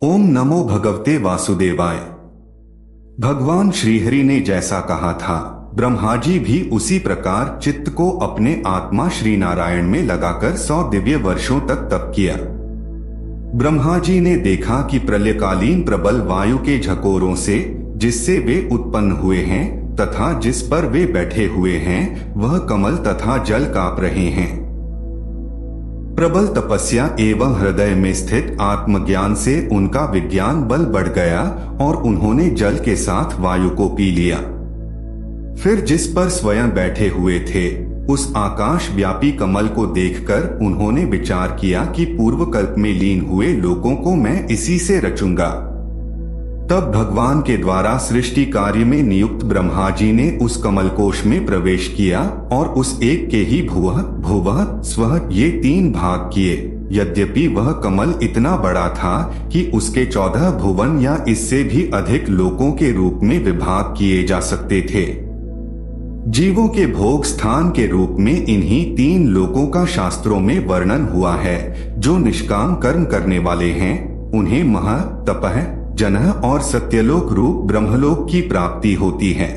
ओम नमो भगवते वासुदेवाय। भगवान श्रीहरि ने जैसा कहा था, ब्रह्मा जी भी उसी प्रकार चित्त को अपने आत्मा श्री नारायण में लगाकर 100 दिव्य वर्षों तक तप किया। ब्रह्मा जी ने देखा कि प्रलयकालीन प्रबल वायु के झकोरों से जिससे वे उत्पन्न हुए हैं तथा जिस पर वे बैठे हुए हैं वह कमल तथा जल कांप रहे हैं। प्रबल तपस्या एवं हृदय में स्थित आत्मज्ञान से उनका विज्ञान बल बढ़ गया और उन्होंने जल के साथ वायु को पी लिया। फिर जिस पर स्वयं बैठे हुए थे उस आकाश व्यापी कमल को देखकर उन्होंने विचार किया कि पूर्व कल्प में लीन हुए लोगों को मैं इसी से रचूंगा। तब भगवान के द्वारा सृष्टि कार्य में नियुक्त ब्रह्मा जी ने उस कमल कोश में प्रवेश किया और उस एक के ही भुवः भुवः स्वः ये 3 भाग किए। यद्यपि वह कमल इतना बड़ा था कि उसके 14 भुवन या इससे भी अधिक लोकों के रूप में विभाग किए जा सकते थे। जीवों के भोग स्थान के रूप में इन्हीं 3 लोकों का शास्त्रों में वर्णन हुआ है। जो निष्काम कर्म करने वाले हैं उन्हें मह, तपः, जनः और सत्यलोक रूप ब्रह्मलोक की प्राप्ति होती है।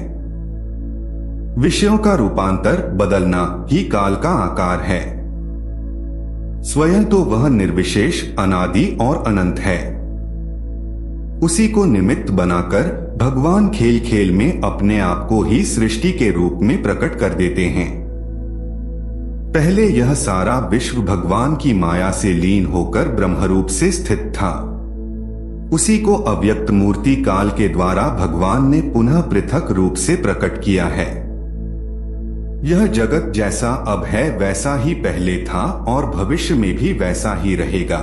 विषयों का रूपांतर बदलना ही काल का आकार है। स्वयं तो वह निर्विशेष, अनादि और अनंत है। उसी को निमित्त बनाकर भगवान खेल खेल में अपने आप को ही सृष्टि के रूप में प्रकट कर देते हैं। पहले यह सारा विश्व भगवान की माया से लीन होकर ब्रह्मरूप से स्थित था। उसी को अव्यक्त मूर्ति काल के द्वारा भगवान ने पुनः पृथक रूप से प्रकट किया है। यह जगत जैसा अब है वैसा ही पहले था और भविष्य में भी वैसा ही रहेगा।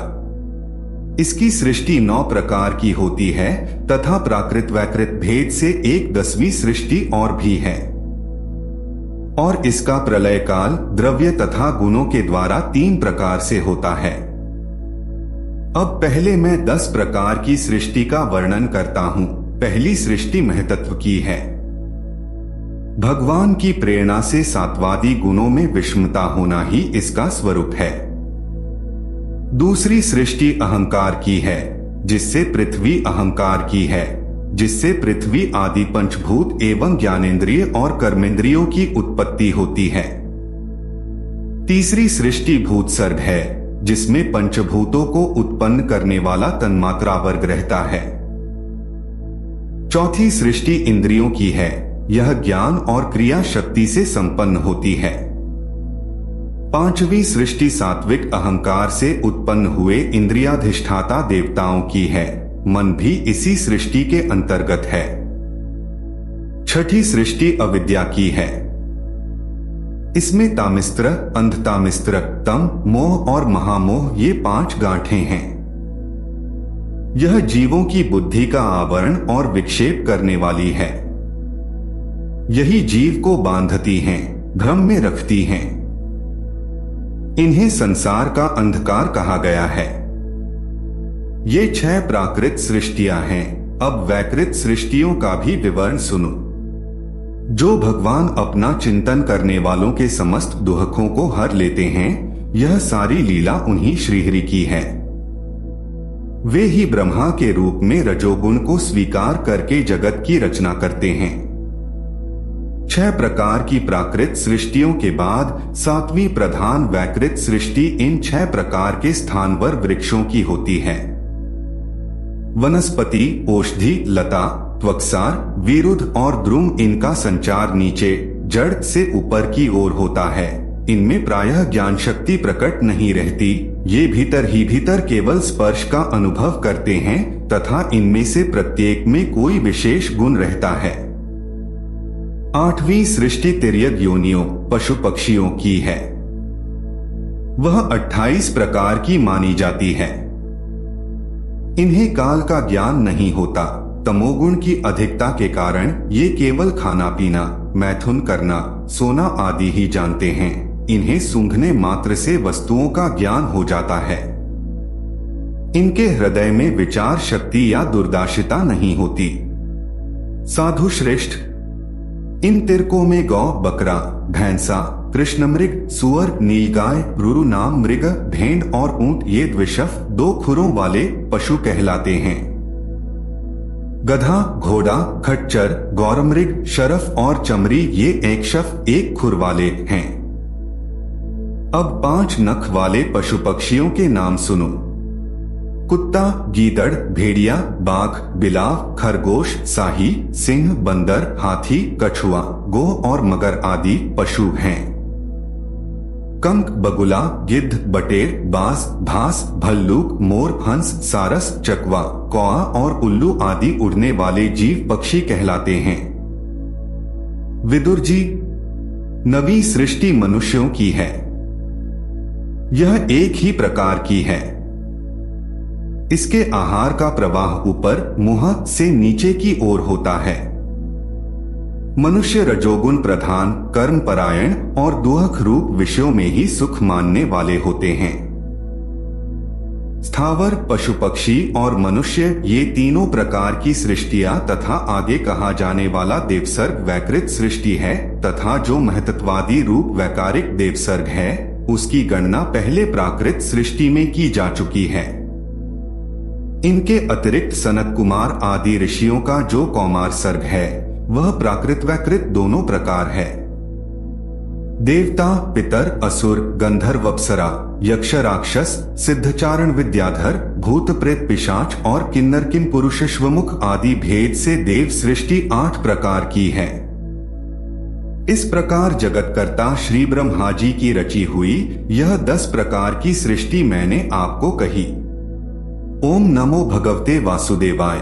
इसकी सृष्टि 9 प्रकार की होती है तथा प्राकृत वैकृत भेद से 1/10वीं सृष्टि और भी है। और इसका प्रलय काल द्रव्य तथा गुणों के द्वारा 3 प्रकार से होता है। अब पहले मैं 10 प्रकार की सृष्टि का वर्णन करता हूँ। पहली सृष्टि महतत्व की है। भगवान की प्रेरणा से सात्वादी गुणों में विषमता होना ही इसका स्वरूप है। दूसरी सृष्टि अहंकार की है, जिससे पृथ्वी अहंकार की है, जिससे पृथ्वी आदि पंचभूत एवं ज्ञानेंद्रिय और कर्मेंद्रियों की उत्पत्ति होती है। तीसरी सृष्टि भूत सर्ग है, जिसमें पंचभूतों को उत्पन्न करने वाला तन्मात्रा वर्ग रहता है। चौथी सृष्टि इंद्रियों की है। यह ज्ञान और क्रिया शक्ति से संपन्न होती है। पांचवी सृष्टि सात्विक अहंकार से उत्पन्न हुए इंद्रियाधिष्ठाता देवताओं की है। मन भी इसी सृष्टि के अंतर्गत है। छठी सृष्टि अविद्या की है। इसमें तामिस्त्र, अंधतामिस्त्र, तम, मोह और महामोह ये 5 गांठें हैं। यह जीवों की बुद्धि का आवरण और विक्षेप करने वाली है। यही जीव को बांधती हैं, भ्रम में रखती हैं। इन्हें संसार का अंधकार कहा गया है। ये 6 प्राकृत सृष्टियां हैं। अब वैकृत सृष्टियों का भी विवरण सुनो। जो भगवान अपना चिंतन करने वालों के समस्त दुखों को हर लेते हैं, यह सारी लीला उन्हीं श्रीहरि की है। वे ही ब्रह्मा के रूप में रजोगुण को स्वीकार करके जगत की रचना करते हैं। 6 प्रकार की प्राकृत सृष्टियों के बाद 7वीं प्रधान वैकृत सृष्टि इन 6 प्रकार के स्थानवर वृक्षों की होती है। वनस्पति, औषधि, लता, त्वक्सार, विरुद्ध और द्रुम इनका संचार नीचे जड़ से ऊपर की ओर होता है। इनमें प्रायः ज्ञान शक्ति प्रकट नहीं रहती। ये भीतर ही भीतर केवल स्पर्श का अनुभव करते हैं तथा इनमें से प्रत्येक में कोई विशेष गुण रहता है। 8वीं सृष्टि तिर्यक योनियों, पशु पक्षियों की है। वह 28 प्रकार की मानी जाती है। इन्हें काल का ज्ञान नहीं होता। तमोगुण की अधिकता के कारण ये केवल खाना पीना, मैथुन करना, सोना आदि ही जानते हैं। इन्हें सूंघने मात्र से वस्तुओं का ज्ञान हो जाता है। इनके हृदय में विचार शक्ति या दुर्दाशिता नहीं होती। साधु श्रेष्ठ, इन तिरकों में गौ, बकरा, भैंसा, कृष्ण मृग, सुअर, नीलगाय, रुरुनाम मृग, भेड़ और ऊंट ये द्विशफ 2 खुरों वाले पशु कहलाते हैं। गधा, घोड़ा, खच्चर, गौरमृग, शरफ और चमरी ये एकशफ 1 खुर वाले हैं। अब 5 नख वाले पशु पक्षियों के नाम सुनो। कुत्ता, गीदड़, भेड़िया, बाघ, बिलाव, खरगोश, साही, सिंह, बंदर, हाथी, कछुआ, गो और मगर आदि पशु हैं। कंक, बगुला, गिद्ध, बटेर, बाज, भास, भल्लूक, मोर, हंस, सारस, चकवा, कौआ और उल्लू आदि उड़ने वाले जीव पक्षी कहलाते हैं। विदुर जी, नवी सृष्टि मनुष्यों की है। यह एक ही प्रकार की है। इसके आहार का प्रवाह ऊपर मुंह से नीचे की ओर होता है। मनुष्य रजोगुण प्रधान, कर्म परायण और दुख रूप विषयों में ही सुख मानने वाले होते हैं। स्थावर, पशु पक्षी और मनुष्य ये तीनों प्रकार की सृष्टियां तथा आगे कहा जाने वाला देवसर्ग वैकृत सृष्टि है तथा जो महतत्वादी रूप वैकारिक देवसर्ग है उसकी गणना पहले प्राकृत सृष्टि में की जा चुकी है। इनके अतिरिक्त सनत कुमार आदि ऋषियों का जो कौमार सर्ग है वह प्राकृत वैकृत दोनों प्रकार है। देवता, पितर, असुर, गंधर्व, अप्सरा, यक्ष, राक्षस, सिद्धचारण, विद्याधर, भूत, प्रेत, पिशाच और किन्नर किम पुरुष श्वमुख आदि भेद से देव सृष्टि 8 प्रकार की है। इस प्रकार जगतकर्ता श्री ब्रह्मा जी की रची हुई यह 10 प्रकार की सृष्टि मैंने आपको कही। ओम नमो भगवते वासुदेवाय।